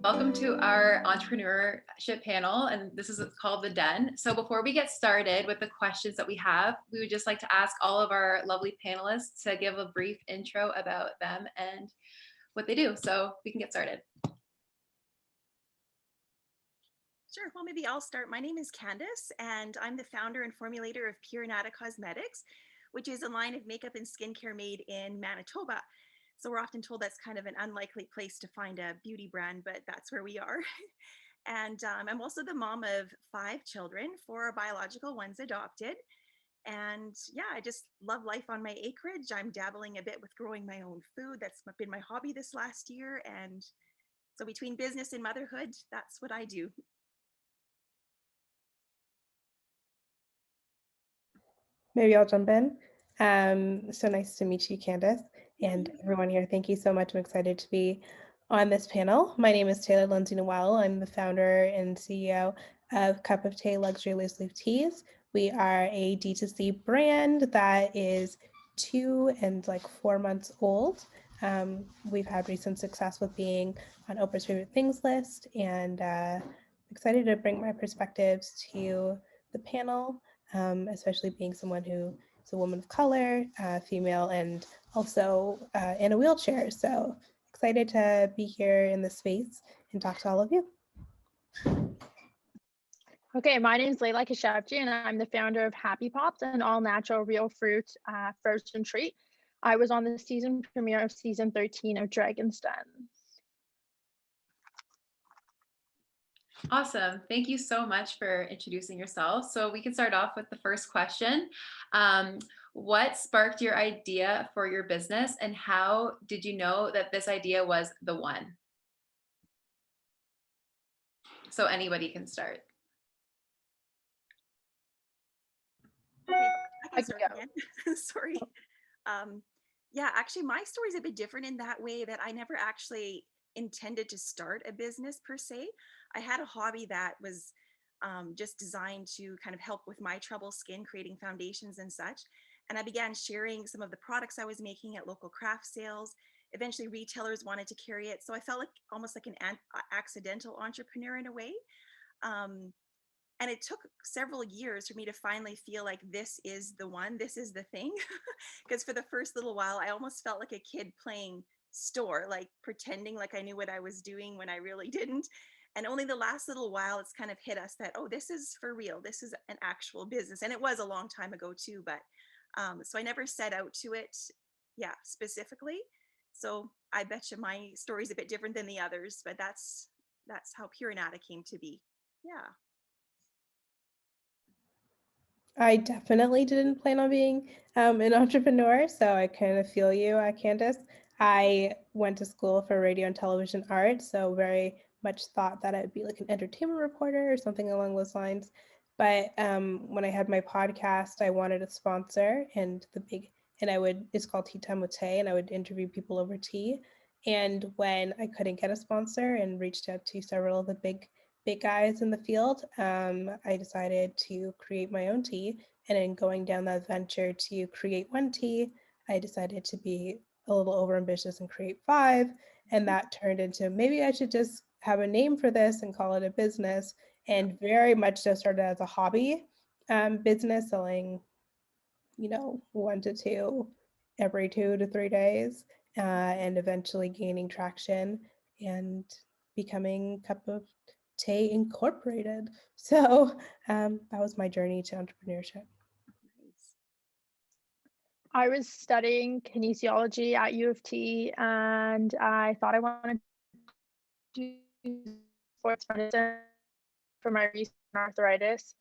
Welcome to our entrepreneurship panel, and this is called The Den. So before we get started with the questions that we have, we would just like to ask all of our lovely panelists to give a brief intro about them and what they do. So we can get started. Sure, well, maybe I'll start. My name is Candace, and I'm the founder and formulator of Pure Anada Cosmetics, which is a line of makeup and skincare made in Manitoba. So we're often told that's kind of an unlikely place to find a beauty brand, but that's where we are. And I'm also the mom of 5 children, 4 are biological, one's adopted. And yeah, I just love life on my acreage. I'm dabbling a bit with growing my own food. That's been my hobby this last year. And so between business and motherhood, that's what I do. Maybe I'll jump in. So nice to meet you, Candace, and everyone here. Thank you so much. I'm excited to be on this panel. My name is Lindsay-Noel. I'm the founder and CEO of Cup of Tea Luxury Loose Leaf Teas. We are a D2C brand that is 2 and 4 months old. We've had recent success with being on Oprah's Favorite Things list, and excited to bring my perspectives to the panel. Especially being someone who is a woman of color, female, and also in a wheelchair. So excited to be here in this space and talk to all of you. Okay, my name is Leila Keshavjee, and I'm the founder of Happy Pops, an all-natural real fruit frozen treat. I was on the season premiere of season 13 of Dragon's Den. Awesome. Thank you so much for introducing yourself. So we can start off with the first question. What sparked your idea for your business, and how did you know that this idea was the one? So anybody can start. Okay, I can start again. Sorry. Yeah, actually, my story is a bit different in that way that I never actually intended to start a business per se. I had a hobby that was just designed to kind of help with my trouble skin, creating foundations and such. And I began sharing some of the products I was making at local craft sales. Eventually, retailers wanted to carry it. So I felt like almost like an accidental entrepreneur in a way. And it took several years for me to finally feel like this is the one, this is the thing. Because for the first little while, I almost felt like a kid playing store, like pretending like I knew what I was doing when I really didn't. And only the last little while, it's kind of hit us that, oh, this is for real. This is an actual business. And it was a long time ago too, but so I never set out to it, yeah, specifically. So I bet you my story's a bit different than the others, but that's how Pure Anada came to be. Yeah. I definitely didn't plan on being an entrepreneur, so I kind of feel you, Candace. I went to school for radio and television arts, so very much thought that I'd be like an entertainment reporter or something along those lines. But when I had my podcast, I wanted a sponsor, and it's called Tea Time with Tay, and I would interview people over tea. And when I couldn't get a sponsor and reached out to several of the big guys in the field, I decided to create my own tea. And in going down that venture to create one tea, I decided to be a little overambitious and create 5. And that turned into maybe I should just have a name for this and call it a business. And very much so started as a hobby business, selling, 1 to 2 every 2 to 3 days, and eventually gaining traction and becoming Cup of Tea Incorporated. So that was my journey to entrepreneurship. I was studying kinesiology at U of T, and I thought I wanted to do sports medicine for my recent arthritis.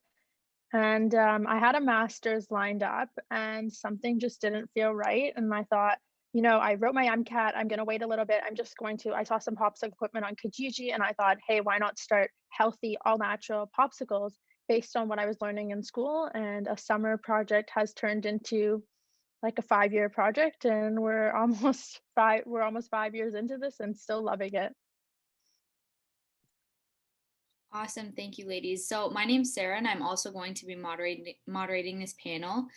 And I had a master's lined up, and something just didn't feel right. And I thought, I wrote my MCAT. I'm going to wait a little bit. I saw some popsicle equipment on Keshavjee, and I thought, hey, why not start healthy, all natural popsicles based on what I was learning in school? And a summer project has turned into like a 5-year project, and we're almost 5 years into this and still loving it. Awesome. Thank you, ladies. So my name's Sarah, and I'm also going to be moderating this panel.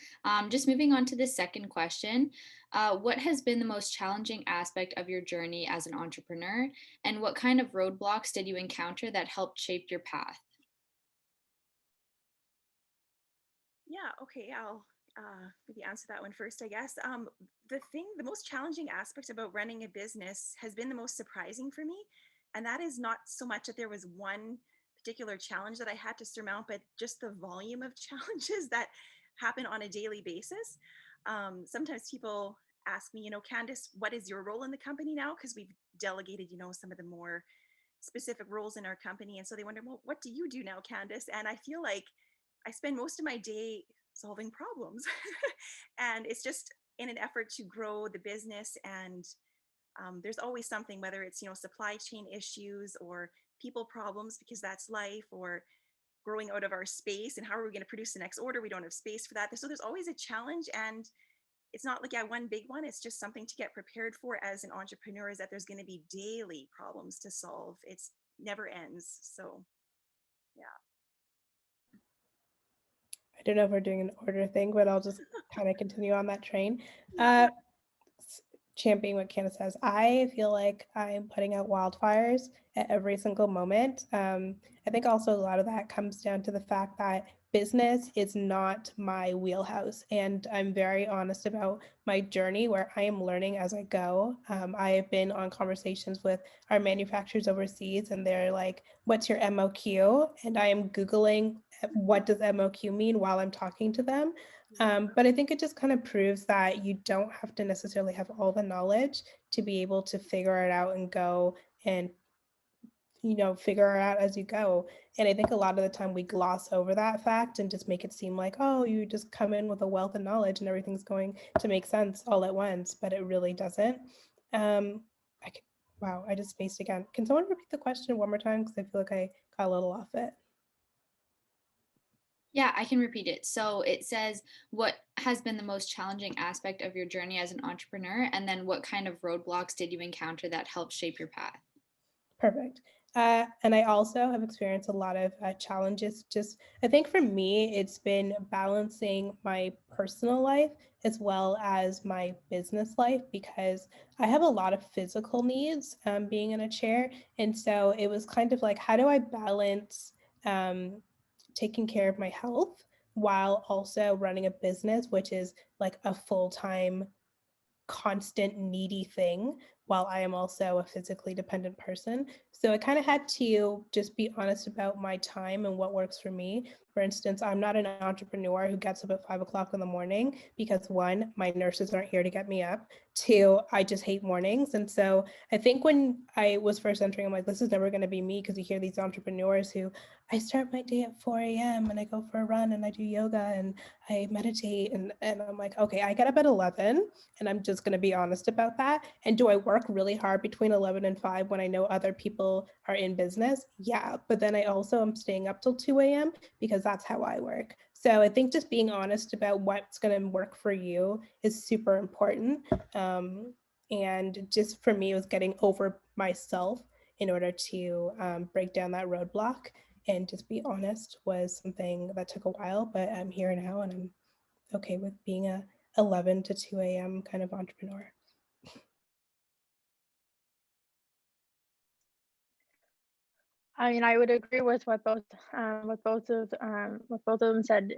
Just moving on to the second question. What has been the most challenging aspect of your journey as an entrepreneur, and what kind of roadblocks did you encounter that helped shape your path? Yeah, okay, I'll maybe answer that one first, I guess. The most challenging aspect about running a business has been the most surprising for me. And that is not so much that there was one particular challenge that I had to surmount, but just the volume of challenges that happen on a daily basis. Sometimes people ask me, Candace, what is your role in the company now? Because we've delegated, some of the more specific roles in our company. And so they wonder, well, what do you do now, Candace? And I feel like I spend most of my day solving problems. And it's just in an effort to grow the business. And there's always something, whether it's, supply chain issues or people problems, because that's life, or growing out of our space. And how are we going to produce the next order? We don't have space for that. So there's always a challenge. And it's not like, yeah, one big one. It's just something to get prepared for as an entrepreneur, is that there's going to be daily problems to solve. It's never ends. So, yeah. I don't know if we're doing an order thing, but I'll just kind of continue on that train. Uh, championing what Candace says, I feel like I'm putting out wildfires at every single moment. I think also a lot of that comes down to the fact that business is not my wheelhouse. And I'm very honest about my journey, where I am learning as I go. I have been on conversations with our manufacturers overseas, and they're like, what's your MOQ? And I am Googling what does MOQ mean while I'm talking to them. But I think it just kind of proves that you don't have to necessarily have all the knowledge to be able to figure it out and go and, figure it out as you go. And I think a lot of the time we gloss over that fact and just make it seem like, oh, you just come in with a wealth of knowledge and everything's going to make sense all at once, but it really doesn't. I can, wow, I just spaced again. Can someone repeat the question one more time? Because I feel like I got a little off it. Yeah, I can repeat it. So it says, what has been the most challenging aspect of your journey as an entrepreneur? And then what kind of roadblocks did you encounter that helped shape your path? Perfect. And I also have experienced a lot of challenges. Just, I think for me, it's been balancing my personal life as well as my business life, because I have a lot of physical needs being in a chair. And so it was kind of like, how do I balance taking care of my health while also running a business, which is like a full-time constant needy thing, while I am also a physically dependent person. So I kind of had to just be honest about my time and what works for me. For instance, I'm not an entrepreneur who gets up at 5 o'clock in the morning, because one, my nurses aren't here to get me up. Two, I just hate mornings. And so I think when I was first entering, I'm like, this is never going to be me, because you hear these entrepreneurs who, I start my day at 4 a.m. and I go for a run and I do yoga and I meditate. And I'm like, okay, I get up at 11, and I'm just going to be honest about that. And do I work really hard between 11 and 5 when I know other people are in business? Yeah. But then I also am staying up till 2 a.m. because that's how I work. So I think just being honest about what's going to work for you is super important. And just for me, it was getting over myself in order to break down that roadblock. And just be honest was something that took a while, but I'm here now and I'm okay with being a 11 to 2 a.m. kind of entrepreneur. I mean, I would agree with what both of them said.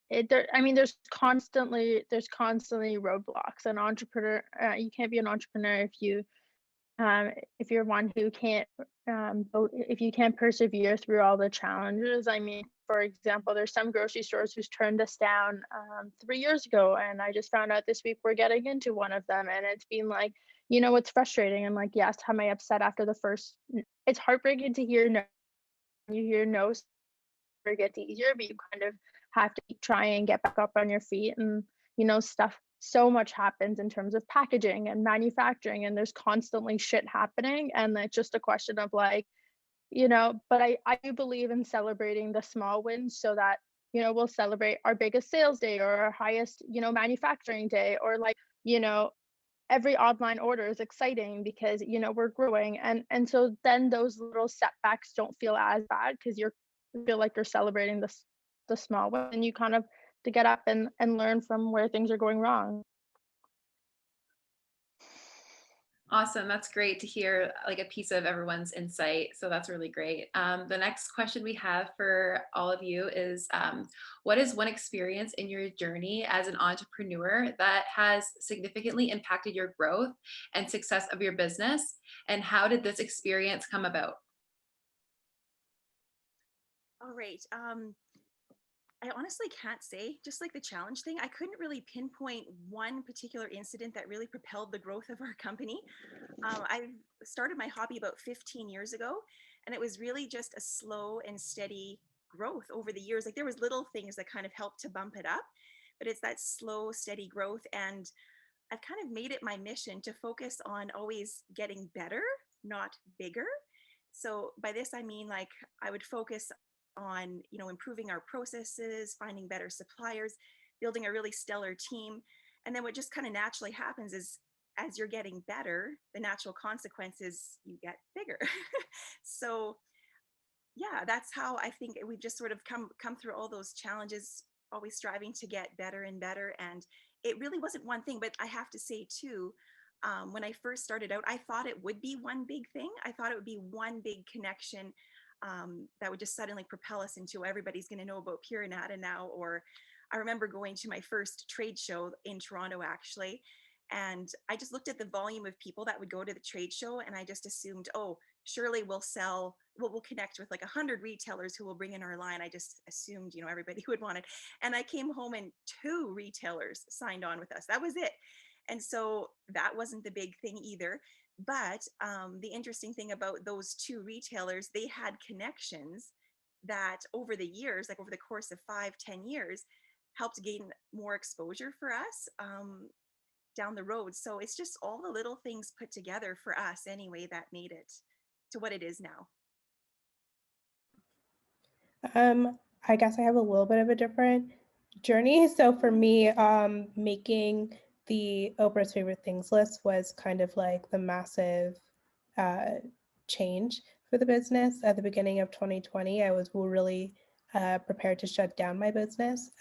There's constantly roadblocks. An entrepreneur, you can't be an entrepreneur if you're one who can't if you can't persevere through all the challenges. I mean, for example, there's some grocery stores who's turned us down 3 years ago, and I just found out this week we're getting into one of them, and it's been like, it's frustrating. I'm like, yes, am I upset after the first? It's heartbreaking to hear no. You hear no, gets easier, but you kind of have to keep trying and get back up on your feet. And stuff, so much happens in terms of packaging and manufacturing, and there's constantly shit happening, and it's just a question of like, but I do believe in celebrating the small wins, so that we'll celebrate our biggest sales day or our highest manufacturing day, or like every online order is exciting because, you know, we're growing. And so then those little setbacks don't feel as bad because you feel like you're celebrating the small wins, and you kind of to get up and learn from where things are going wrong. Awesome. That's great to hear like a piece of everyone's insight. So that's really great. The next question we have for all of you is what is one experience in your journey as an entrepreneur that has significantly impacted your growth and success of your business? And how did this experience come about? All right. I honestly can't say, just like the challenge thing, I couldn't really pinpoint one particular incident that really propelled the growth of our company. I started my hobby about 15 years ago, and it was really just a slow and steady growth over the years. Like there was little things that kind of helped to bump it up, but it's that slow, steady growth. And I've kind of made it my mission to focus on always getting better, not bigger. So by this, I mean, like I would focus on, you know, improving our processes, finding better suppliers, building a really stellar team. And then what just kind of naturally happens is as you're getting better, the natural consequence is you get bigger. So yeah, that's how I think we've just sort of come through all those challenges, always striving to get better and better. And it really wasn't one thing, but I have to say too, when I first started out, I thought it would be one big thing. I thought it would be one big connection that would just suddenly propel us into everybody's going to know about Pure Anada now. Or I remember going to my first trade show in Toronto, actually. And I just looked at the volume of people that would go to the trade show, and I just assumed, oh, surely we'll connect with like 100 retailers who will bring in our line. I just assumed, you know, everybody would want it. And I came home and 2 retailers signed on with us. That was it. And so that wasn't the big thing either. But the interesting thing about those 2 retailers, they had connections that over the years, like over the course of 5-10 years, helped gain more exposure for us down the road. So it's just all the little things put together for us anyway that made it to what it is now. I guess I have a little bit of a different journey. So for me, making the Oprah's favorite things list was kind of like the massive uh, change for the business. At the beginning of 2020, I was really prepared to shut down my business.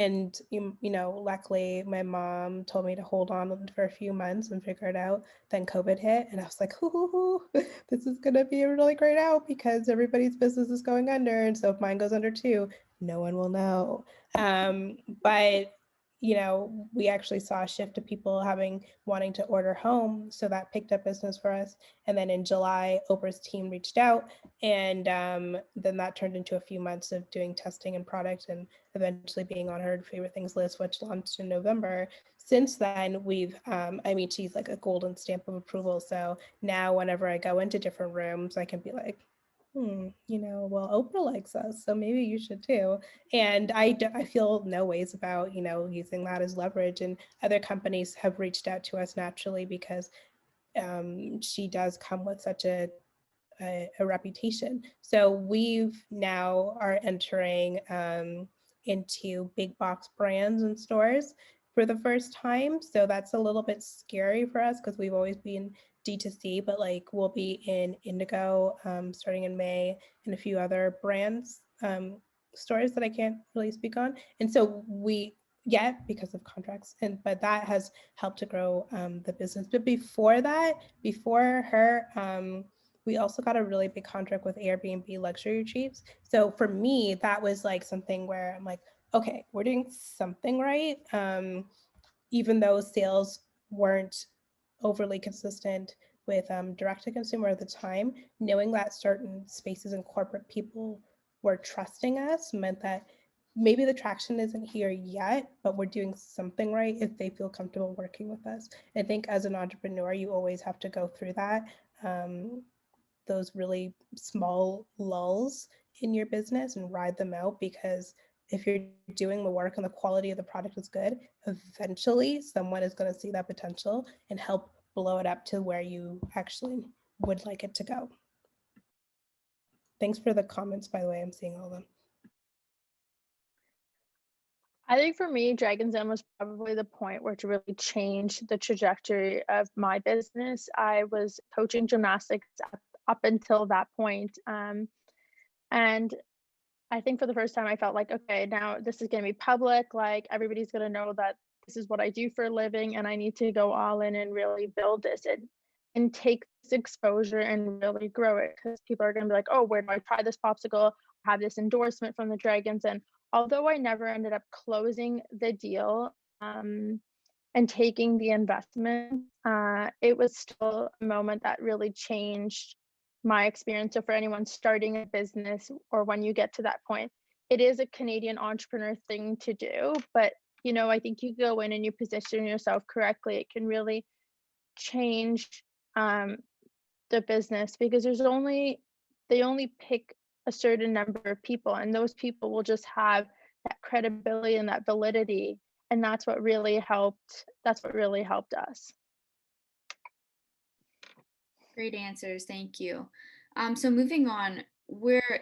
And you know, luckily my mom told me to hold on for a few months and figure it out. Then COVID hit, and I was like, hoo, this is gonna be a really great out because everybody's business is going under, and so if mine goes under too, no one will know. But you know, we actually saw a shift of people wanting to order home, so that picked up business for us. And then in July, Oprah's team reached out, and then that turned into a few months of doing testing and product, and eventually being on her favorite things list, which launched in November. Since then, I mean, she's like a golden stamp of approval. So now whenever I go into different rooms, I can be like, you know, well, Oprah likes us, so maybe you should too. And I feel no ways about, you know, using that as leverage. And other companies have reached out to us naturally because she does come with such a reputation. So we've now are entering into big box brands and stores for the first time. So that's a little bit scary for us because we've always been D2C, but like we'll be in Indigo starting in May, and a few other brands stores that I can't really speak on. And so because of contracts, but that has helped to grow the business. But before her, we also got a really big contract with Airbnb luxury retreats. So for me, that was like something where I'm like, okay, we're doing something right. Even though sales weren't overly consistent with direct to consumer at the time, knowing that certain spaces and corporate people were trusting us meant that maybe the traction isn't here yet, but we're doing something right if they feel comfortable working with us. I think as an entrepreneur, you always have to go through that. Those really small lulls in your business and ride them out, because if you're doing the work and the quality of the product is good, eventually someone is going to see that potential and help blow it up to where you actually would like it to go. Thanks for the comments, by the way. I'm seeing all of them. I think for me, Dragon's Den was probably the point where it really changed the trajectory of my business. I was coaching gymnastics up until that point. And I think for the first time, I felt like, okay, now this is going to be public. Like everybody's going to know that this is what I do for a living, and I need to go all in and really build this and take this exposure and really grow it, because people are going to be like, oh, where do I try this popsicle? I have this endorsement from the Dragons. And although I never ended up closing the deal and taking the investment, it was still a moment that really changed my experience. So for anyone starting a business, or when you get to that point, it is a Canadian entrepreneur thing to do, but I think you go in and you position yourself correctly, it can really change um, the business, because they only pick a certain number of people, and those people will just have that credibility and that validity, and that's what really helped us. Great answers. Thank you. So moving on,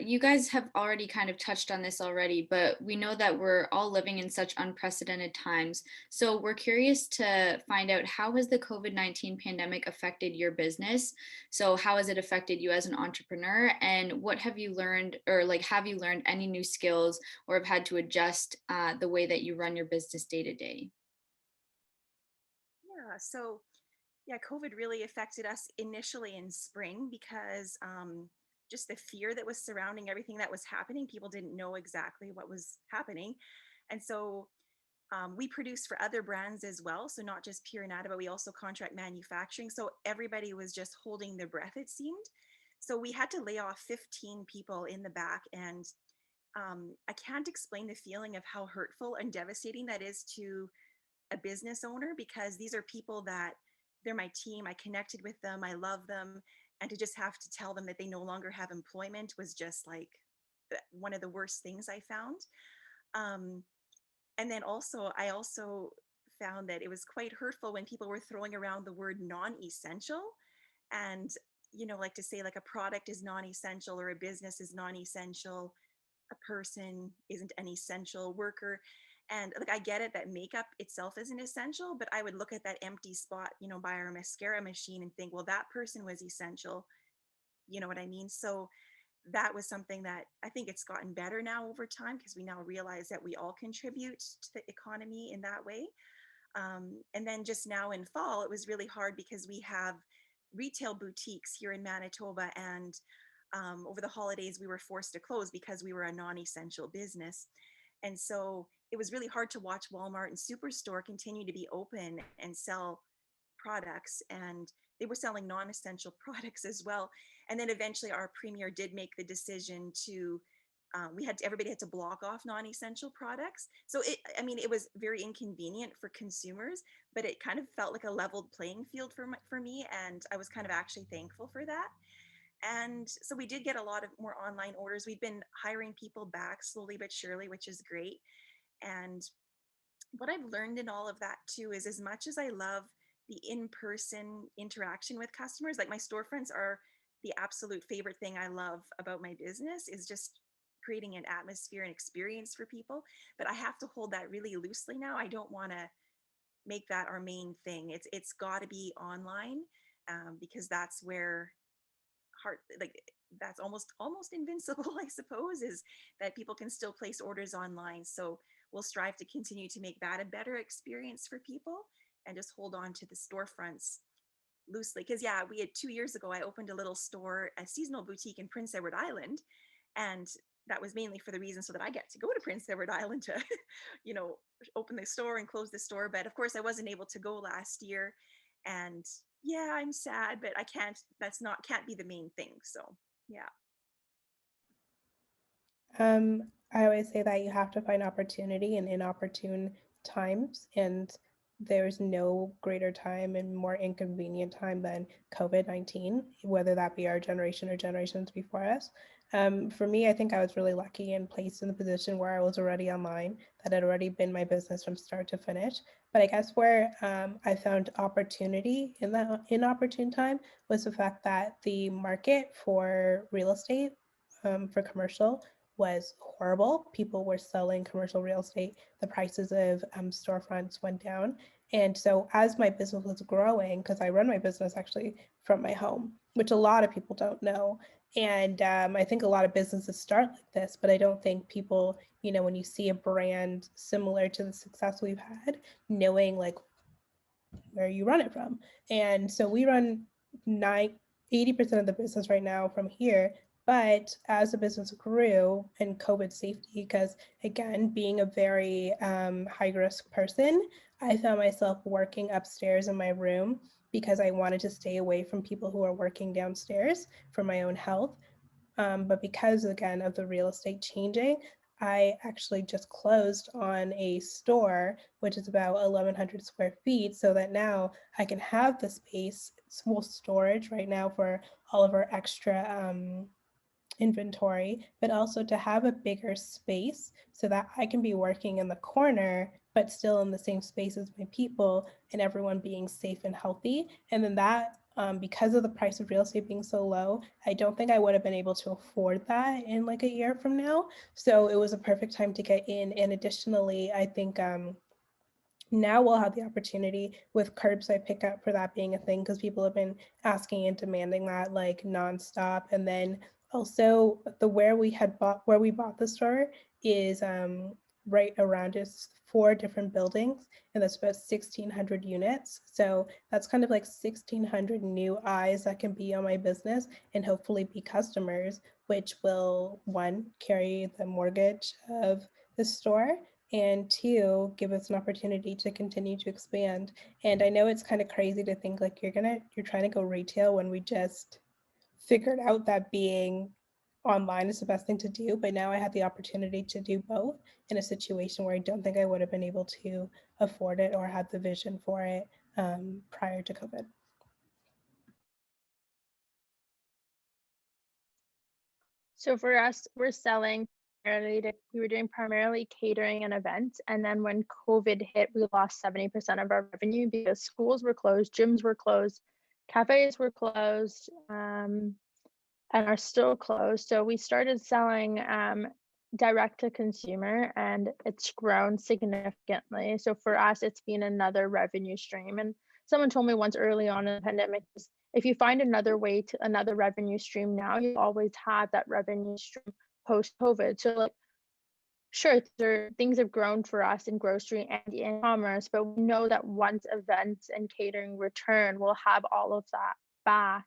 you guys have already kind of touched on this already, but we know that we're all living in such unprecedented times. So we're curious to find out, how has the COVID-19 pandemic affected your business? So how has it affected you as an entrepreneur, and what have you learned, or like, have you learned any new skills, or have had to adjust the way that you run your business day to day? Yeah, so yeah, COVID really affected us initially in spring because just the fear that was surrounding everything that was happening. People didn't know exactly what was happening. And so we produce for other brands as well. So not just pure Anada, but we also contract manufacturing. So everybody was just holding their breath, it seemed. So we had to lay off 15 people in the back. And I can't explain the feeling of how hurtful and devastating that is to a business owner, because these are people that they're my team. I connected with them. I love them. And to just have to tell them that they no longer have employment was just like one of the worst things I found. Um, and then I also found that it was quite hurtful when people were throwing around the word non-essential, and like to say like a product is non-essential or a business is non-essential, a person isn't an essential worker. And like, I get it that makeup itself isn't essential, but I would look at that empty spot, by our mascara machine and think, well, that person was essential. You know what I mean? So that was something that I think it's gotten better now over time, because we now realize that we all contribute to the economy in that way. And then just now in fall, it was really hard because we have retail boutiques here in Manitoba, and over the holidays we were forced to close because we were a non-essential business. And so it was really hard to watch Walmart and Superstore continue to be open and sell products, and they were selling non-essential products as well. And then eventually our premier did make the decision to everybody had to block off non-essential products. So it was very inconvenient for consumers, but it kind of felt like a leveled playing field for me, and I was kind of actually thankful for that. And so we did get a lot of more online orders. We've been hiring people back slowly but surely, which is great. And what I've learned in all of that too is, as much as I love the in-person interaction with customers, like my storefronts are the absolute favorite thing I love about my business, is just creating an atmosphere and experience for people. But I have to hold that really loosely now. I don't want to make that our main thing. It's got to be online, because that's where like that's almost invincible, I suppose, is that people can still place orders online. So we'll strive to continue to make that a better experience for people, and just hold on to the storefronts loosely. Because yeah, we had 2 years ago, I opened a little store, a seasonal boutique in Prince Edward Island, and that was mainly for the reason so that I get to go to Prince Edward Island to open the store and close the store. But of course I wasn't able to go last year, and yeah, I'm sad, but can't be the main thing. So yeah. I always say that you have to find opportunity in inopportune times, and there's no greater time and more inconvenient time than COVID-19, whether that be our generation or generations before us. For me, I think I was really lucky and placed in the position where I was already online, that had already been my business from start to finish. But I guess where I found opportunity in that inopportune time was the fact that the market for real estate, for commercial, was horrible. People were selling commercial real estate. The prices of storefronts went down. And so as my business was growing, because I run my business actually from my home, which a lot of people don't know. And I think a lot of businesses start like this, but I don't think people, when you see a brand similar to the success we've had, knowing like where you run it from. And so we run 80% of the business right now from here. But as the business grew and COVID safety, because again, being a very high risk person, I found myself working upstairs in my room because I wanted to stay away from people who are working downstairs for my own health. But because, again, of the real estate changing, I actually just closed on a store, which is about 1,100 square feet, so that now I can have the space, small storage right now for all of our extra inventory, but also to have a bigger space so that I can be working in the corner, but still in the same space as my people and everyone being safe and healthy. And then that, because of the price of real estate being so low, I don't think I would have been able to afford that in like a year from now. So it was a perfect time to get in. And additionally, I think now we'll have the opportunity with curbside pickup for that being a thing, because people have been asking and demanding that like nonstop. And then also where we bought the store is right around us 4 different buildings, and that's about 1,600 units. So that's kind of like 1,600 new eyes that can be on my business and hopefully be customers, which will, one, carry the mortgage of the store, and two, give us an opportunity to continue to expand. And I know it's kind of crazy to think like you're trying to go retail when we just figured out that being online is the best thing to do. But now I have the opportunity to do both in a situation where I don't think I would have been able to afford it or had the vision for it prior to COVID. So for us, we were doing primarily catering and events. And then when COVID hit, we lost 70% of our revenue because schools were closed, gyms were closed, cafes were closed, and are still closed. So we started selling direct to consumer, and it's grown significantly. So for us, it's been another revenue stream. And someone told me once early on in the pandemic, if you find another revenue stream now, you always have that revenue stream post COVID. So like, sure, things have grown for us in grocery and e-commerce, but we know that once events and catering return, we'll have all of that back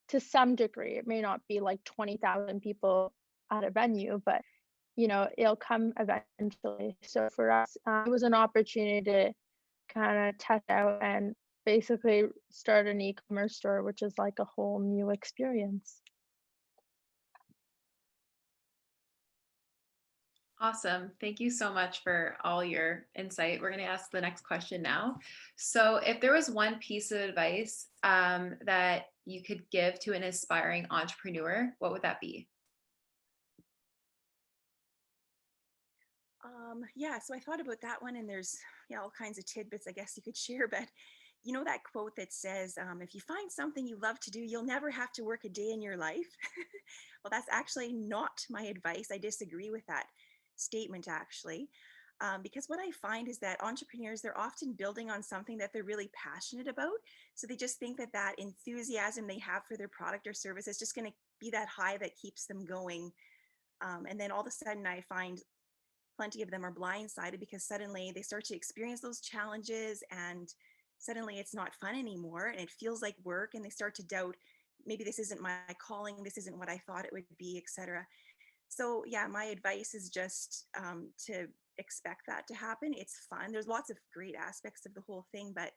to some degree. It may not be like 20,000 people at a venue, but it'll come eventually. So for us, it was an opportunity to kind of test out and basically start an e-commerce store, which is like a whole new experience. Awesome. Thank you so much for all your insight. We're going to ask the next question now. So if there was one piece of advice that you could give to an aspiring entrepreneur, what would that be? Yeah, so I thought about that one, and there's all kinds of tidbits I guess you could share, but that quote that says, if you find something you love to do, you'll never have to work a day in your life. Well, that's actually not my advice. I disagree with that statement, actually. Because what I find is that entrepreneurs, they're often building on something that they're really passionate about. So they just think that enthusiasm they have for their product or service is just going to be that high that keeps them going. And then all of a sudden I find plenty of them are blindsided because suddenly they start to experience those challenges, and suddenly it's not fun anymore and it feels like work, and they start to doubt, maybe this isn't my calling, this isn't what I thought it would be, etc. So yeah, my advice is just to expect that to happen. It's fun. There's lots of great aspects of the whole thing, but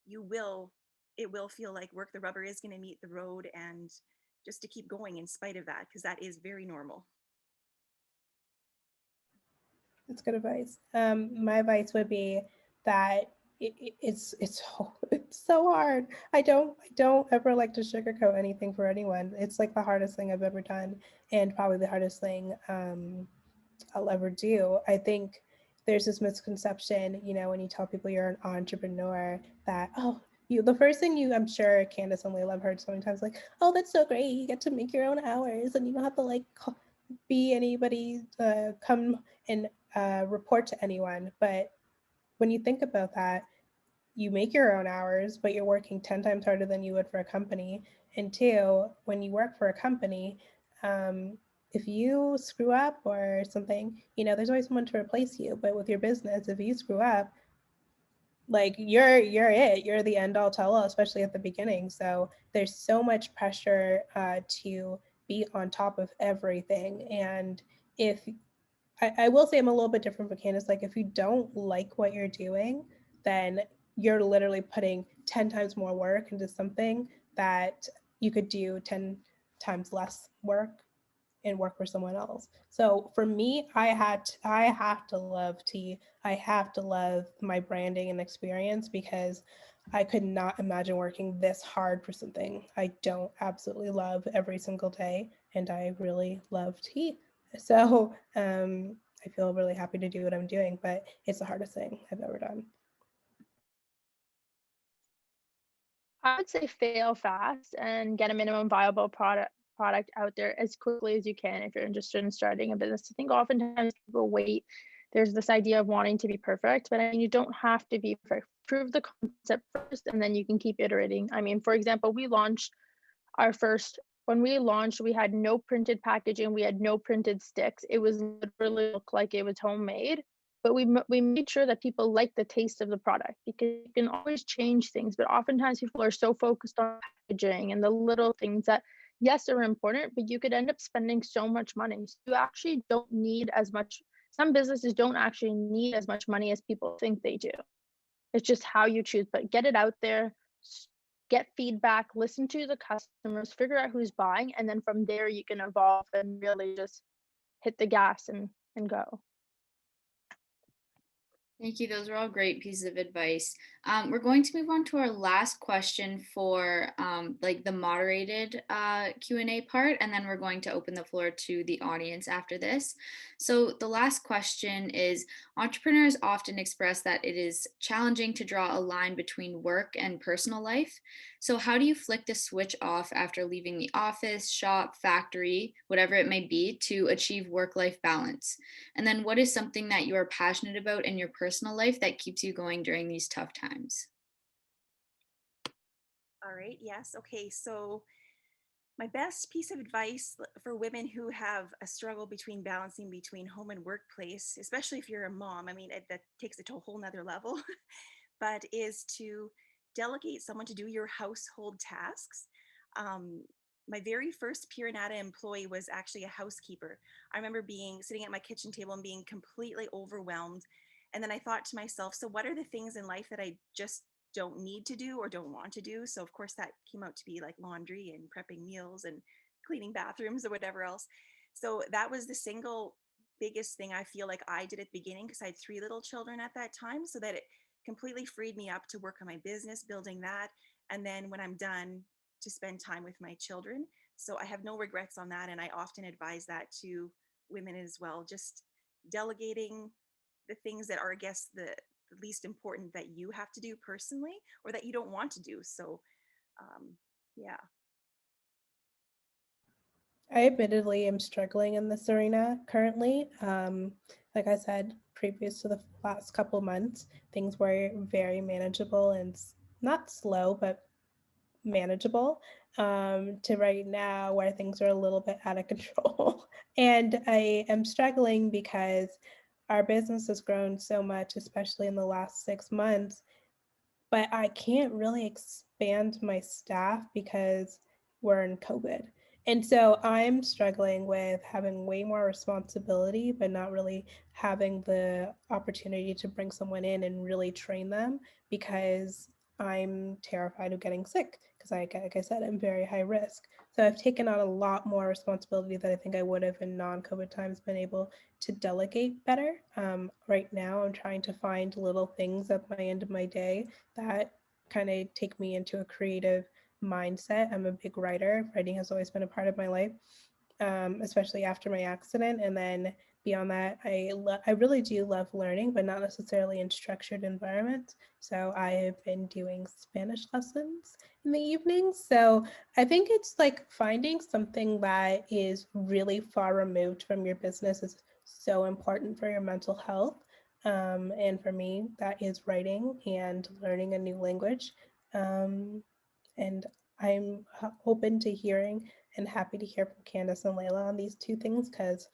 it will feel like work. The rubber is going to meet the road, and just to keep going in spite of that, because that is very normal. That's good advice. My advice would be that it's so hard. I don't ever like to sugarcoat anything for anyone. It's like the hardest thing I've ever done, and probably the hardest thing I'll ever do. I think there's this misconception, when you tell people you're an entrepreneur, that the first thing I'm sure Candace and Leila have heard so many times, like, oh, that's so great, you get to make your own hours and you don't have to be anybody, come and report to anyone. But when you think about that, you make your own hours, but you're working 10 times harder than you would for a company. And two, when you work for a company, if you screw up or something, there's always someone to replace you. But with your business, if you screw up, like you're the end all tell all, especially at the beginning. So there's so much pressure to be on top of everything. And if I will say I'm a little bit different from Candace. Like if you don't like what you're doing, then you're literally putting 10 times more work into something that you could do 10 times less work and work for someone else. So for me, I have to love tea. I have to love my branding and experience, because I could not imagine working this hard for something I don't absolutely love every single day. And I really love tea. So I feel really happy to do what I'm doing, but it's the hardest thing I've ever done. I would say fail fast and get a minimum viable product out there as quickly as you can if you're interested in starting a business. I think oftentimes people wait. There's this idea of wanting to be perfect, but I mean, you don't have to be perfect. Prove the concept first, and then you can keep iterating. I mean, for example, when we launched, we had no printed packaging, we had no printed sticks. It was literally looked like it was homemade, but we made sure that people like the taste of the product, because you can always change things, but oftentimes people are so focused on packaging and the little things that, yes, are important, but you could end up spending so much money. So you actually don't need as much. Some businesses don't actually need as much money as people think they do. It's just how you choose, but get it out there, get feedback, listen to the customers, figure out who's buying, and then from there you can evolve and really just hit the gas and go. Thank you. Those are all great pieces of advice. We're going to move on to our last question for like the moderated Q&A part, and then we're going to open the floor to the audience after this. So the last question is, entrepreneurs often express that it is challenging to draw a line between work and personal life. So how do you flick the switch off after leaving the office, shop, factory, whatever it may be, to achieve work-life balance? And then what is something that you are passionate about in your personal life that keeps you going during these tough times? All right. Yes. Okay. So my best piece of advice for women who have a struggle between balancing between home and workplace, especially if you're a mom, I mean, that takes it to a whole nother level, but is to delegate someone to do your household tasks. Um, my very first Pure Anada employee was actually a housekeeper. I remember sitting at my kitchen table and being completely overwhelmed. And then I thought to myself, so what are the things in life that I just don't need to do or don't want to do? So of course that came out to be like laundry and prepping meals and cleaning bathrooms or whatever else. So that was the single biggest thing I feel like I did at the beginning, because I had 3 little children at that time, so that it completely freed me up to work on my business, building that. And then when I'm done, to spend time with my children. So I have no regrets on that. And I often advise that to women as well, just delegating the things that are, I guess, the least important that you have to do personally or that you don't want to do. So, yeah. I admittedly am struggling in this arena currently. Like I said, previous to the last couple months, things were very manageable and not slow, but manageable, to right now where things are a little bit out of control. And I am struggling because our business has grown so much, especially in the last 6 months, but I can't really expand my staff because we're in COVID. And so I'm struggling with having way more responsibility, but not really having the opportunity to bring someone in and really train them, because I'm terrified of getting sick, because like I said, I'm very high risk. So I've taken on a lot more responsibility that I think I would have in non-COVID times been able to delegate better. Right now, I'm trying to find little things at my end of my day that kind of take me into a creative mindset. I'm a big writer. Writing has always been a part of my life, especially after my accident. And then beyond that, I really do love learning, but not necessarily in structured environments. So I have been doing Spanish lessons in the evenings. So I think it's like finding something that is really far removed from your business is so important for your mental health. And for me, that is writing and learning a new language. And I'm open to hearing and happy to hear from Candace and Leila on these two things, because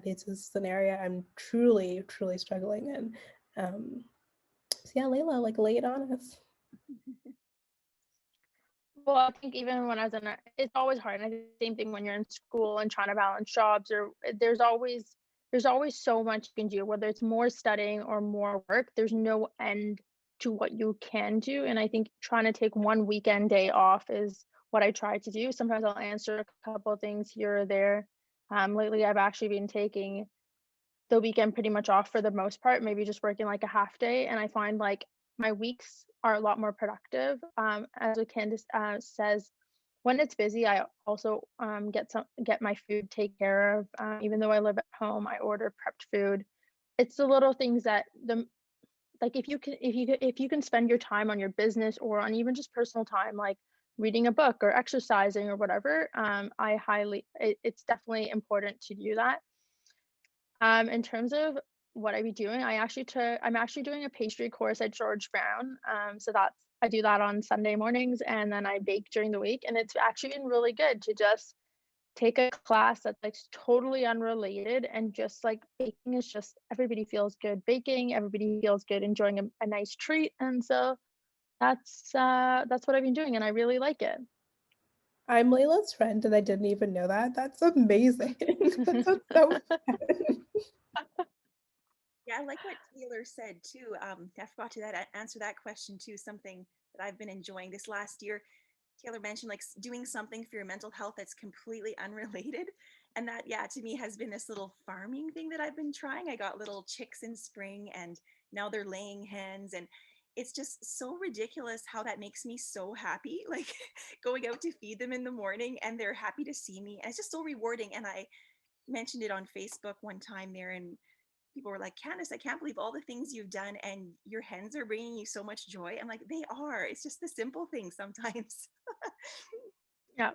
this is an area I'm truly, truly struggling in. So yeah, Leila, like lay it on us. Well, I think even when I was it's always hard. And I think the same thing when you're in school and trying to balance jobs, or there's always so much you can do, whether it's more studying or more work. There's no end to what you can do. And I think trying to take one weekend day off is what I try to do. Sometimes I'll answer a couple of things here or there. Lately, I've actually been taking the weekend pretty much off for the most part, maybe just working like a half day. And I find like my weeks are a lot more productive. As what Candace says, when it's busy, I also get my food taken care of. Even though I live at home, I order prepped food. It's the little things that the like if you can spend your time on your business or on even just personal time, like reading a book or exercising or whatever. It's definitely important to do that. In terms of what I be doing, I'm actually doing a pastry course at George Brown. So I do that on Sunday mornings, and then I bake during the week. And it's actually been really good to just take a class that's like totally unrelated, and just like baking is just everybody feels good baking, everybody feels good enjoying a nice treat. And so that's what I've been doing, and I really like it. I'm Leila's friend, and I didn't even know that. That's amazing. That sounds so fun. Yeah, I like what Taylor said too. I forgot to answer that question too. Something that I've been enjoying this last year. Taylor mentioned like doing something for your mental health that's completely unrelated. And that, yeah, to me has been this little farming thing that I've been trying. I got little chicks in spring and now they're laying hens. And it's just so ridiculous how that makes me so happy. Like going out to feed them in the morning and they're happy to see me. And it's just so rewarding. And I mentioned it on Facebook one time there, and people were like, Candace, I can't believe all the things you've done and your hens are bringing you so much joy. I'm like, they are. It's just the simple things sometimes. Yeah.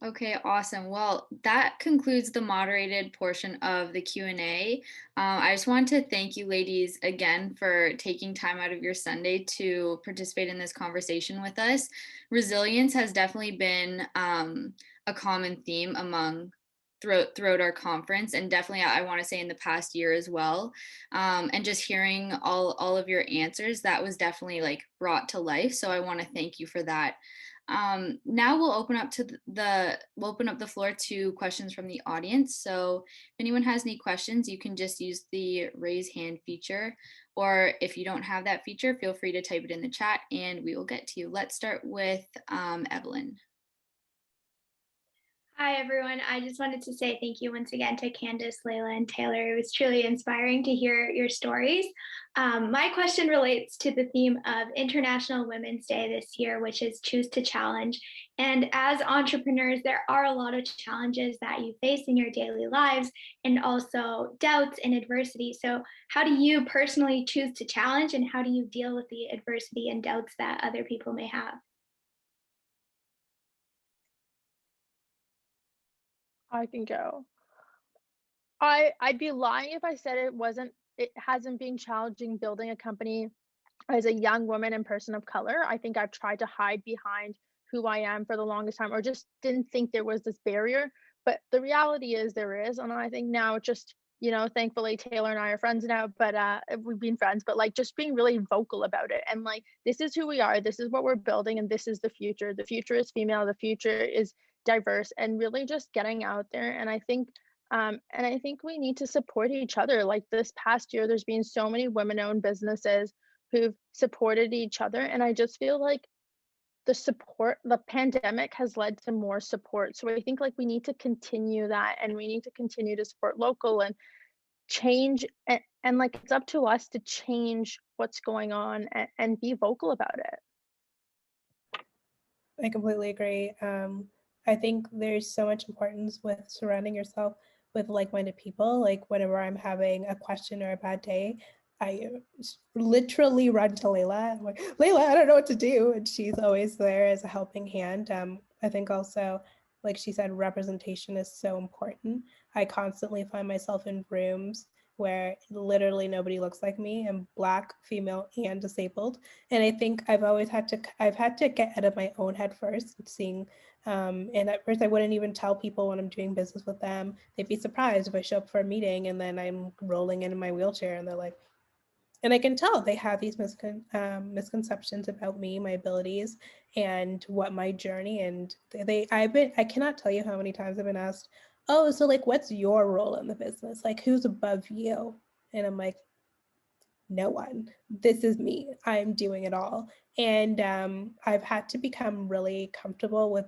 Okay, awesome. Well, that concludes the moderated portion of the Q&A. I just want to thank you ladies again for taking time out of your Sunday to participate in this conversation with us. Resilience has definitely been a common theme throughout our conference, and definitely I want to say in the past year as well. And just hearing all of your answers, that was definitely like brought to life. So I want to thank you for that. Now we'll open up the floor to questions from the audience. So if anyone has any questions, you can just use the raise hand feature, or if you don't have that feature, feel free to type it in the chat and we will get to you. Let's start with Evelyn. Hi, everyone. I just wanted to say thank you once again to Candace, Leila, and Taylor. It was truly inspiring to hear your stories. My question relates to the theme of International Women's Day this year, which is Choose to Challenge. And as entrepreneurs, there are a lot of challenges that you face in your daily lives, and also doubts and adversity. So how do you personally choose to challenge, and how do you deal with the adversity and doubts that other people may have? I can go. I'd be lying if I said it hasn't been challenging building a company as a young woman and person of color. I think I've tried to hide behind who I am for the longest time, or just didn't think there was this barrier. But the reality is there is. And I think now it just, thankfully Taylor and I are friends now, but we've been friends, but like just being really vocal about it. And like, this is who we are, this is what we're building, and this is the future. The future is female, the future is diverse, and really just getting out there. And I think we need to support each other. Like this past year, there's been so many women-owned businesses who've supported each other. And I just feel like the pandemic has led to more support. So I think like we need to continue that, and we need to continue to support local and change. And like it's up to us to change what's going on, and be vocal about it. I completely agree. I think there's so much importance with surrounding yourself with like-minded people. Like whenever I'm having a question or a bad day, I literally run to Leila. I'm like, Leila, I don't know what to do. And she's always there as a helping hand. I think also, like she said, representation is so important. I constantly find myself in rooms where literally nobody looks like me. I'm Black, female, and disabled. And I think I've had to get out of my own head first, seeing and at first I wouldn't even tell people when I'm doing business with them. They'd be surprised if I show up for a meeting and then I'm rolling in my wheelchair and they're like, and I can tell they have these misconceptions about me, my abilities, and what my journey. And I cannot tell you how many times I've been asked, oh, so like, what's your role in the business? Like, who's above you? And I'm like, no one. This is me. I'm doing it all. And I've had to become really comfortable with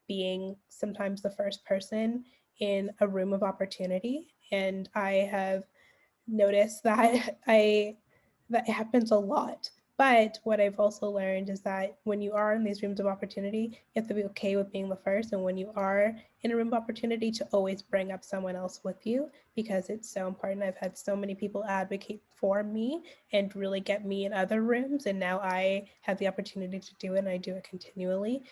being sometimes the first person in a room of opportunity. And I have noticed that that happens a lot. But what I've also learned is that when you are in these rooms of opportunity, you have to be okay with being the first. And when you are in a room of opportunity, to always bring up someone else with you, because it's so important. I've had so many people advocate for me and really get me in other rooms. And now I have the opportunity to do it, and I do it continually,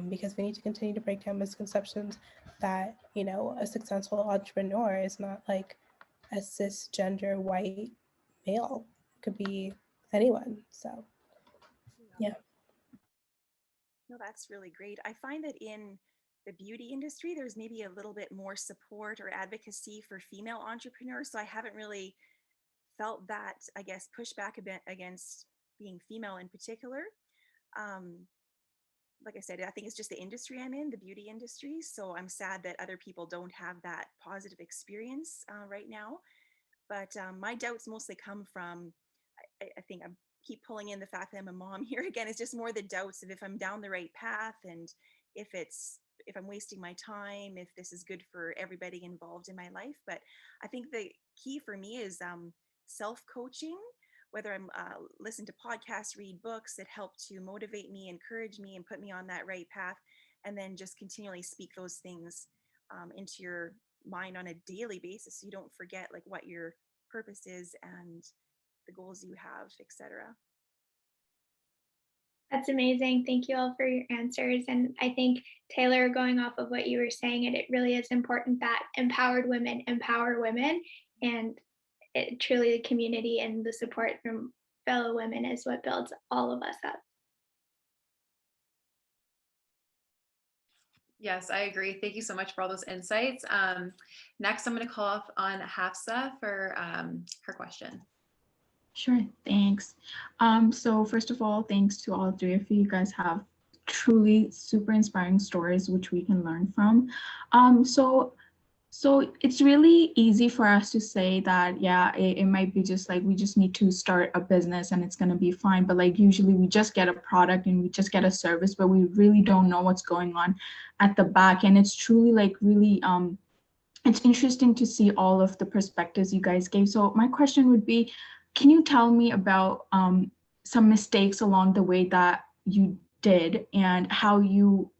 because we need to continue to break down misconceptions that, you know, a successful entrepreneur is not like a cisgender white male. It could be anyone. So yeah. No, that's really great. I find that in the beauty industry, there's maybe a little bit more support or advocacy for female entrepreneurs. So I haven't really felt that, I guess, pushback a bit against being female in particular. Um, like I said, I think it's just the industry I'm in, the beauty industry. So I'm sad that other people don't have that positive experience right now. But my doubts mostly come from, I think I keep pulling in the fact that I'm a mom here again. It's just more the doubts of if I'm down the right path, and if I'm wasting my time, if this is good for everybody involved in my life. But I think the key for me is self-coaching, whether I'm listen to podcasts, read books that help to motivate me, encourage me, and put me on that right path, and then just continually speak those things into your mind on a daily basis, so you don't forget like what your purpose is and the goals you have, etc. That's amazing. Thank you all for your answers. And I think, Taylor, going off of what you were saying, it really is important that empowered women empower women. And truly, the community and the support from fellow women is what builds all of us up. Yes, I agree. Thank you so much for all those insights. Next, I'm going to call off on Hafsa for her question. Sure, thanks. So first of all, thanks to all three of you. You guys have truly super inspiring stories which we can learn from. So it's really easy for us to say that, yeah, it might be just like we just need to start a business and it's going to be fine. But like usually we just get a product and we just get a service, but we really don't know what's going on at the back. And it's truly like really, it's interesting to see all of the perspectives you guys gave. So my question would be, can you tell me about some mistakes along the way that you did and how you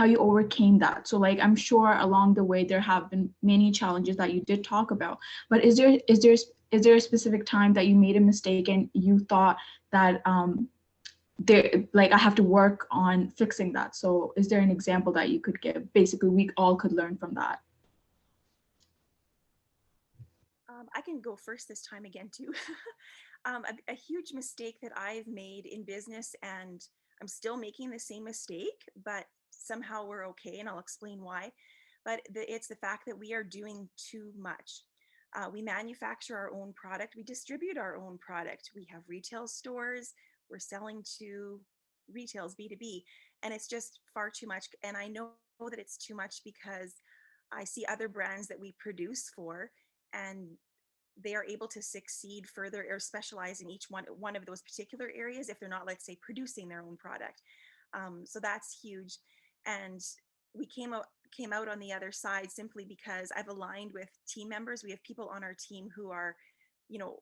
overcame that? So like, I'm sure along the way there have been many challenges that you did talk about, but is there a specific time that you made a mistake and you thought that I have to work on fixing that? So is there an example that you could give? Basically, we all could learn from that. I can go first this time again too. A huge mistake that I've made in business, and I'm still making the same mistake, but somehow we're okay, and I'll explain why. But it's the fact that we are doing too much. We manufacture our own product, we distribute our own product, we have retail stores, we're selling to retails, B2B, and it's just far too much. And I know that it's too much because I see other brands that we produce for, and they are able to succeed further or specialize in each one of those particular areas if they're not, let's say, producing their own product. So that's huge. And we came out on the other side simply because I've aligned with team members. We have people on our team who are, you know,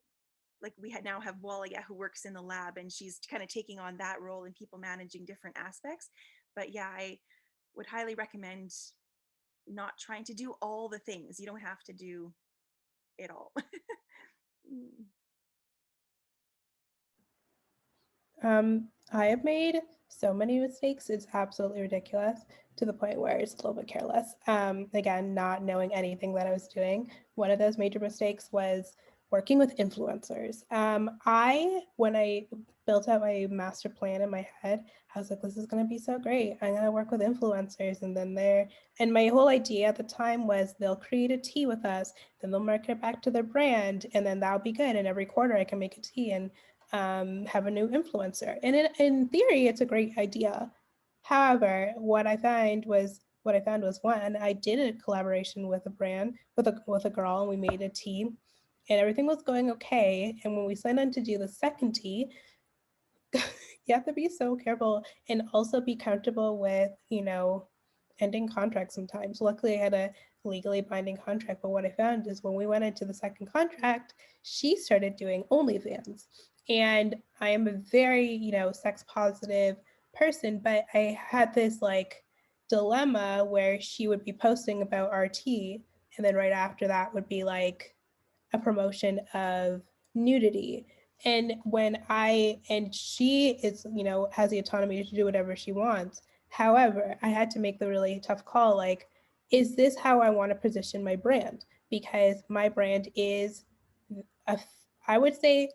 like we now have Walia who works in the lab, and she's kind of taking on that role and people managing different aspects. But yeah, would highly recommend not trying to do all the things. You don't have to do it all. I have made so many mistakes. It's absolutely ridiculous to the point where it's a little bit careless. Again, not knowing anything that I was doing. One of those major mistakes was working with influencers. When I built out my master plan in my head, I was like, this is going to be so great. I'm going to work with influencers. And my whole idea at the time was they'll create a tea with us, then they'll market it back to their brand, and then that'll be good. And every quarter I can make a tea and have a new influencer. And in theory, it's a great idea. However, what I found was one, I did a collaboration with a brand, with a girl, and we made a tea, and everything was going okay. And when we signed on to do the second tea, you have to be so careful and also be comfortable with, ending contracts sometimes. Luckily, I had a legally binding contract, but what I found is when we went into the second contract, she started doing OnlyFans. And I am a very, sex positive person, but I had this like dilemma where she would be posting about RT, and then right after that would be like a promotion of nudity. And she is, has the autonomy to do whatever she wants. However, I had to make the really tough call, like, is this how I want to position my brand? Because my brand is I would say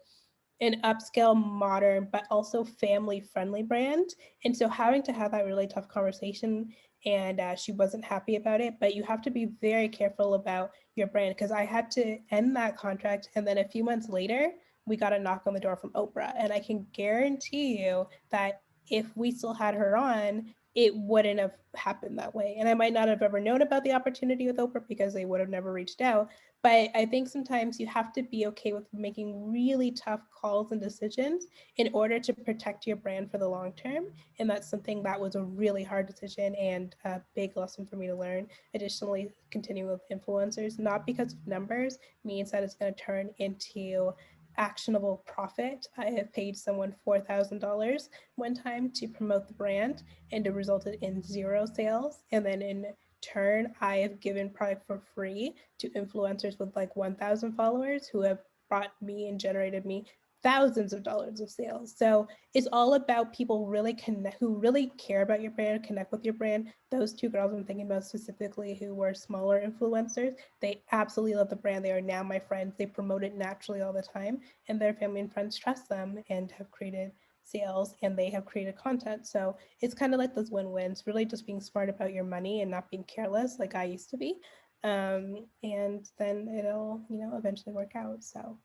an upscale, modern, but also family friendly brand. And so having to have that really tough conversation, and she wasn't happy about it, but you have to be very careful about your brand, because I had to end that contract. And then a few months later, we got a knock on the door from Oprah. And I can guarantee you that if we still had her on, it wouldn't have happened that way. And I might not have ever known about the opportunity with Oprah because they would have never reached out. But I think sometimes you have to be okay with making really tough calls and decisions in order to protect your brand for the long term. And that's something that was a really hard decision and a big lesson for me to learn. Additionally, continuing with influencers, not because of numbers, means that it's going to turn into actionable profit. I have paid someone $4,000 one time to promote the brand, and it resulted in 0 sales. And then in turn, I have given product for free to influencers with like 1,000 followers who have brought me and generated me thousands of dollars of sales. So it's all about people who really care about your brand, connect with your brand. Those 2 girls I'm thinking about specifically, who were smaller influencers, they absolutely love the brand. They are now my friends. They promote it naturally all the time, and their family and friends trust them and have created sales, and they have created content. So it's kind of like those win-wins, really just being smart about your money and not being careless like I used to be. And then it'll, eventually work out. So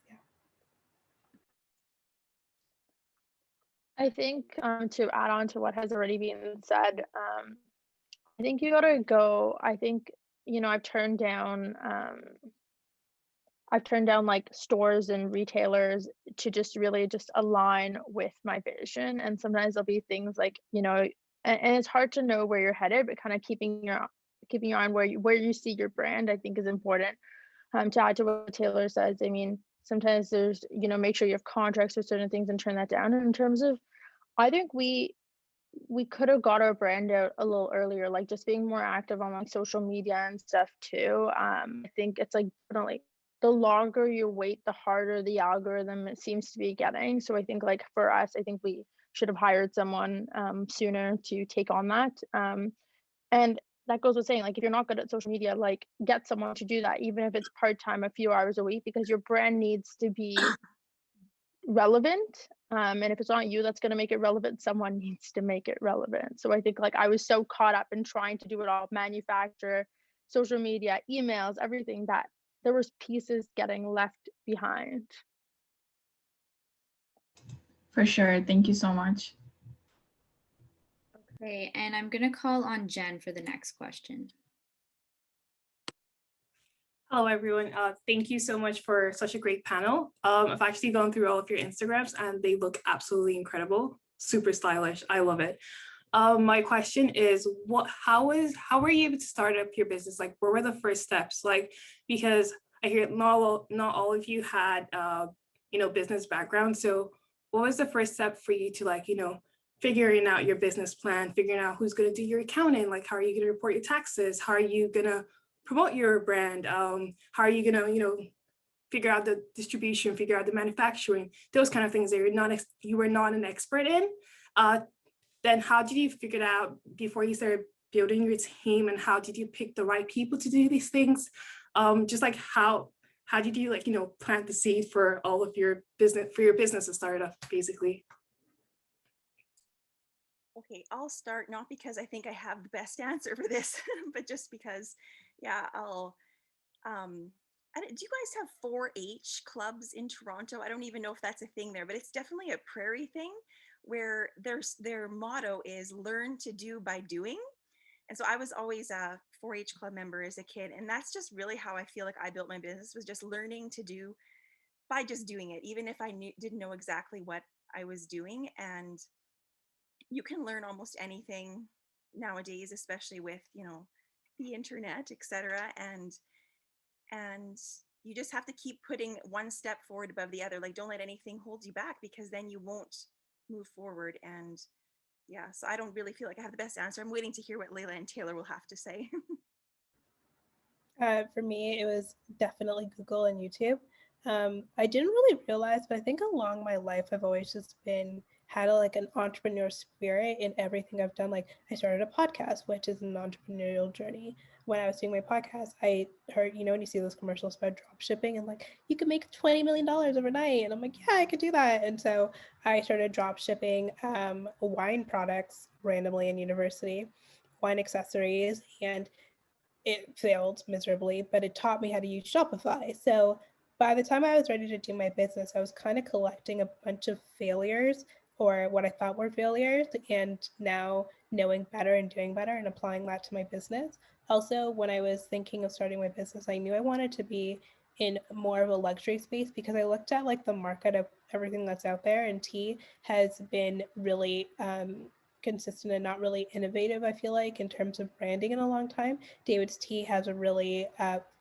yeah. I think to add on to what has already been said, I think you gotta go. I think, I've turned down like stores and retailers to just really just align with my vision. And sometimes there'll be things like, and it's hard to know where you're headed, but kind of keeping your eye on where you see your brand, I think is important. To add to what Taylor says, I mean, sometimes there's, make sure you have contracts for certain things and turn that down. And in terms of, I think we could have got our brand out a little earlier, like just being more active on like social media and stuff too. I think it's like definitely the longer you wait, the harder the algorithm it seems to be getting. So I think like for us, I think we should have hired someone sooner to take on that. And that goes with saying, like, if you're not good at social media, like get someone to do that, even if it's part-time, a few hours a week, because your brand needs to be relevant. And if it's not you that's going to make it relevant, someone needs to make it relevant. So I think like I was so caught up in trying to do it all, manufacture, social media, emails, everything, that there was pieces getting left behind. For sure. Thank you so much. Okay, and I'm going to call on Jen for the next question. Hello, everyone. Thank you so much for such a great panel. I've actually gone through all of your Instagrams and they look absolutely incredible, super stylish. I love it. My question is, how were you able to start up your business? Like, what were the first steps? Like, because I hear not all of you had, business background. So what was the first step for you to figuring out your business plan, figuring out who's going to do your accounting, like how are you going to report your taxes, how are you going to promote your brand, how are you going to, you know, figure out the distribution, figure out the manufacturing, those kind of things that you were not an expert in. Then how did you figure it out before you started building your team, and how did you pick the right people to do these things? Just like how did you, like, you know, plant the seed for all of your business, for your business to start up, basically? Okay, I'll start, not because I think I have the best answer for this, but just because, yeah, do you guys have 4-H clubs in Toronto? I don't even know if that's a thing there, but it's definitely a prairie thing where their motto is learn to do by doing. And so I was always a 4-H club member as a kid, and that's just really how I feel like I built my business, was just learning to do by just doing it, even if I didn't know exactly what I was doing. And you can learn almost anything nowadays, especially with, you know, the internet, etc. And you just have to keep putting one step forward above the other. Like, don't let anything hold you back, because then you won't move forward. And yeah, so I don't really feel like I have the best answer. I'm waiting to hear what Leila and Taylor will have to say. For me, it was definitely Google and YouTube. I didn't really realize, but I think along my life, I've always just had like an entrepreneur spirit in everything I've done. Like, I started a podcast, which is an entrepreneurial journey. When I was doing my podcast, I heard, you know, when you see those commercials about drop shipping and like, you could make $20 million overnight. And I'm like, yeah, I could do that. And so I started drop shipping wine products randomly in university, wine accessories, and it failed miserably, but it taught me how to use Shopify. So by the time I was ready to do my business, I was kind of collecting a bunch of failures, or what I thought were failures, and now knowing better and doing better and applying that to my business. Also, when I was thinking of starting my business, I knew I wanted to be in more of a luxury space, because I looked at like the market of everything that's out there, and tea has been really consistent and not really innovative, I feel like, in terms of branding in a long time. David's Tea has a really,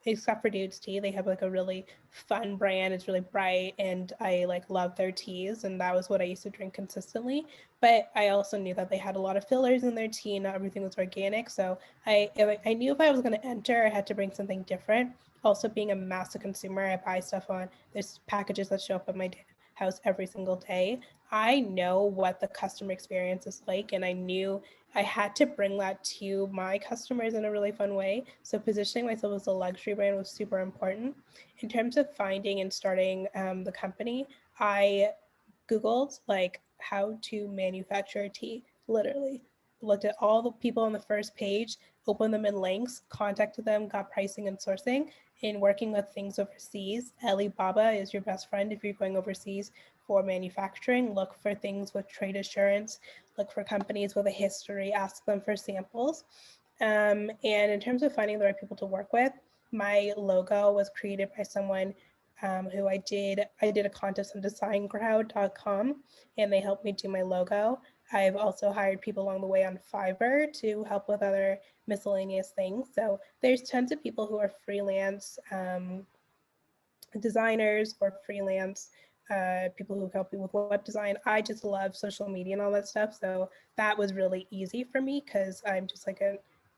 except for David's Tea, they have like a really fun brand. It's really bright, and I like love their teas, and that was what I used to drink consistently. But I also knew that they had a lot of fillers in their tea, not everything was organic. So I knew if I was going to enter, I had to bring something different. Also, being a massive consumer, I buy stuff on, there's packages that show up at my house every single day. I know what the customer experience is like, and I knew I had to bring that to my customers in a really fun way. So positioning myself as a luxury brand was super important. In terms of finding and starting the company, I Googled like how to manufacture tea, literally. Looked at all the people on the first page, opened them in links, contacted them, got pricing and sourcing. In working with things overseas, Alibaba is your best friend if you're going overseas for manufacturing. Look for things with trade assurance, look for companies with a history, ask them for samples. And in terms of finding the right people to work with, my logo was created by someone who I did a contest on designcrowd.com, and they helped me do my logo. I've also hired people along the way on Fiverr to help with other miscellaneous things. So there's tons of people who are freelance designers or freelance people who help me with web design. I just love social media and all that stuff. So that was really easy for me, because I'm just like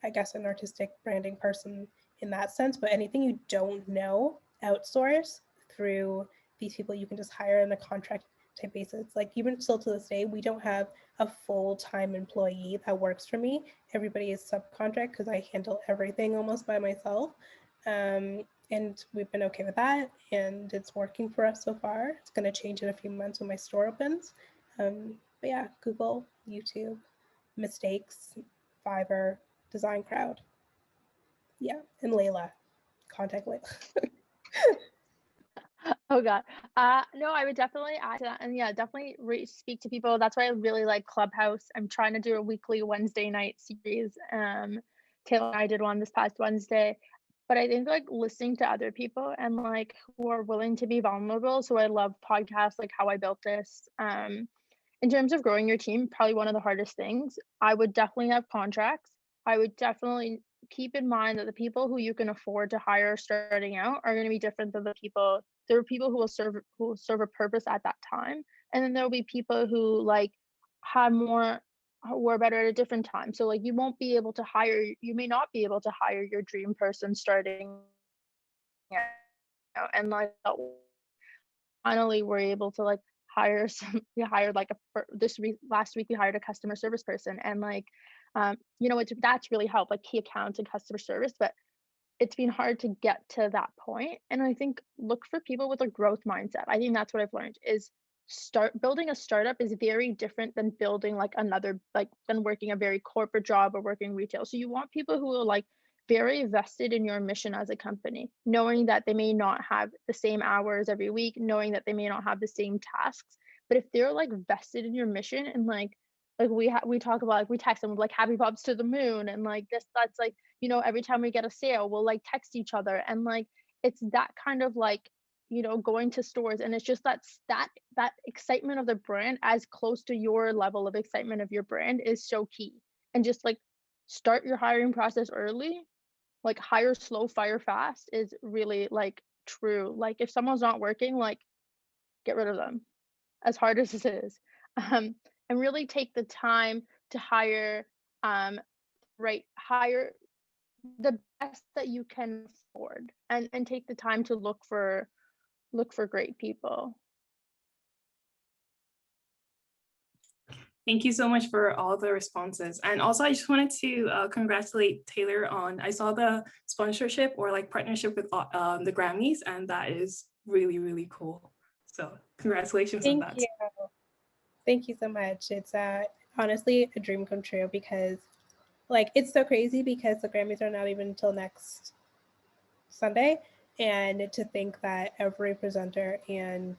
I guess an artistic branding person in that sense. But anything you don't know, outsource through these people you can just hire on a contract type basis. Like, even still to this day, we don't have a full-time employee that works for me. Everybody is subcontract, because I handle everything almost by myself. And we've been okay with that, and it's working for us so far. It's going to change in a few months when my store opens. But yeah, Google, YouTube, Mistakes, Fiverr, Design Crowd. Yeah, and Leila. Contact Leila. Oh God. No, I would definitely add to that. And yeah, definitely speak to people. That's why I really like Clubhouse. I'm trying to do a weekly Wednesday night series. Taylor and I did one this past Wednesday. But I think like listening to other people and like who are willing to be vulnerable. So I love podcasts like How I Built This. In terms of growing your team, probably one of the hardest things. I would definitely have contracts. I would definitely keep in mind that the people who you can afford to hire starting out are going to be different than the people. There are people who will serve a purpose at that time, and then there will be people who like have more were better at a different time. So like you may not be able to hire your dream person starting out, and like finally we're able to like hire some we hired like this week last week we hired a customer service person, and like that's really helped, like key accounts and customer service, but it's been hard to get to that point. And I think look for people with a growth mindset. I think that's what I've learned is start building a startup is very different than building like another like than working a very corporate job or working retail. So you want people who are like very vested in your mission as a company, knowing that they may not have the same hours every week, knowing that they may not have the same tasks, but if they're like vested in your mission and like we talk about like we text them with like happy bobs to the moon and like this that's like every time we get a sale we'll like text each other, and like it's that kind of like going to stores, and it's just that excitement of the brand as close to your level of excitement of your brand is so key. And just like start your hiring process early, like hire slow fire fast is really like true. Like if someone's not working, like get rid of them, as hard as this is. um, and really take the time to hire hire the best that you can afford, and take the time to look for great people. Thank you so much for all the responses. And also, I just wanted to congratulate Taylor on, I saw the sponsorship or like partnership with the Grammys, and that is really, really cool. So congratulations on that. Thank you. Thank you so much. It's honestly a dream come true, because like it's so crazy because the Grammys are not even until next Sunday. And to think that every presenter and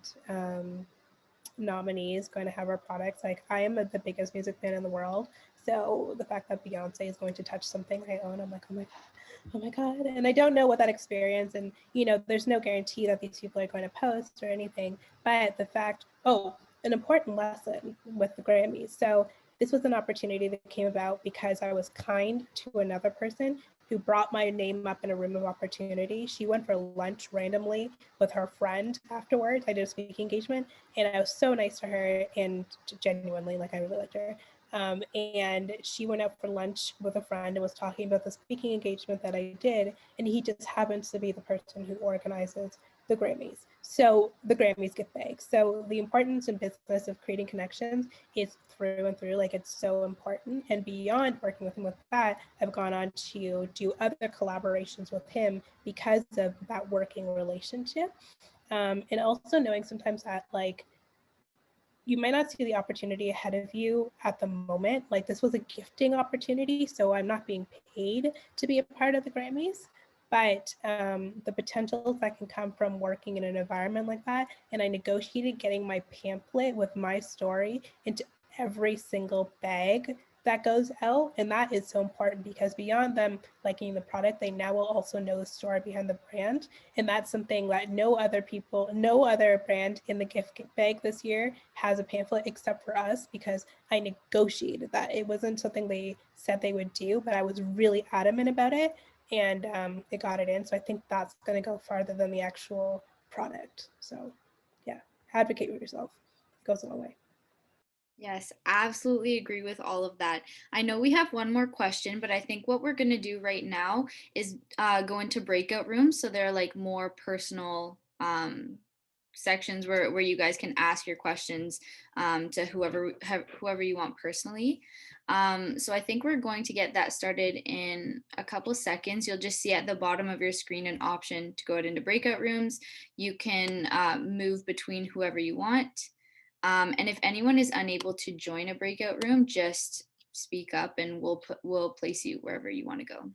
nominee is going to have our products. Like I am the biggest music fan in the world. So the fact that Beyonce is going to touch something I own, I'm like, oh my God. And I don't know what that experience, and there's no guarantee that these people are going to post or anything, but the fact, an important lesson with the Grammys. So this was an opportunity that came about because I was kind to another person who brought my name up in a room of opportunity. She went for lunch randomly with her friend afterwards. I did a speaking engagement, and I was so nice to her, and genuinely, like I really liked her. And she went out for lunch with a friend and was talking about the speaking engagement that I did, and he just happens to be the person who organizes the Grammys. So the Grammys get big. So the importance in business of creating connections is through and through. Like it's so important. And beyond working with him with that, I've gone on to do other collaborations with him because of that working relationship. And also knowing sometimes that like you might not see the opportunity ahead of you at the moment. Like this was a gifting opportunity, so I'm not being paid to be a part of the Grammys, but the potentials that can come from working in an environment like that. And I negotiated getting my pamphlet with my story into every single bag that goes out. And that is so important because beyond them liking the product, they now will also know the story behind the brand. And that's something that no other brand in the gift bag this year has a pamphlet except for us, because I negotiated that. It wasn't something they said they would do, but I was really adamant about it, and it got it in. So I think that's going to go farther than the actual product. So yeah, advocate for yourself. It goes a long way. Yes, absolutely agree with all of that. I know we have one more question, but I think what we're going to do right now is go into breakout rooms. So they're like more personal sections where you guys can ask your questions to whoever you want personally. So I think we're going to get that started in a couple seconds. You'll just see at the bottom of your screen an option to go into breakout rooms. You can move between whoever you want. And if anyone is unable to join a breakout room, just speak up and we'll place you wherever you want to go.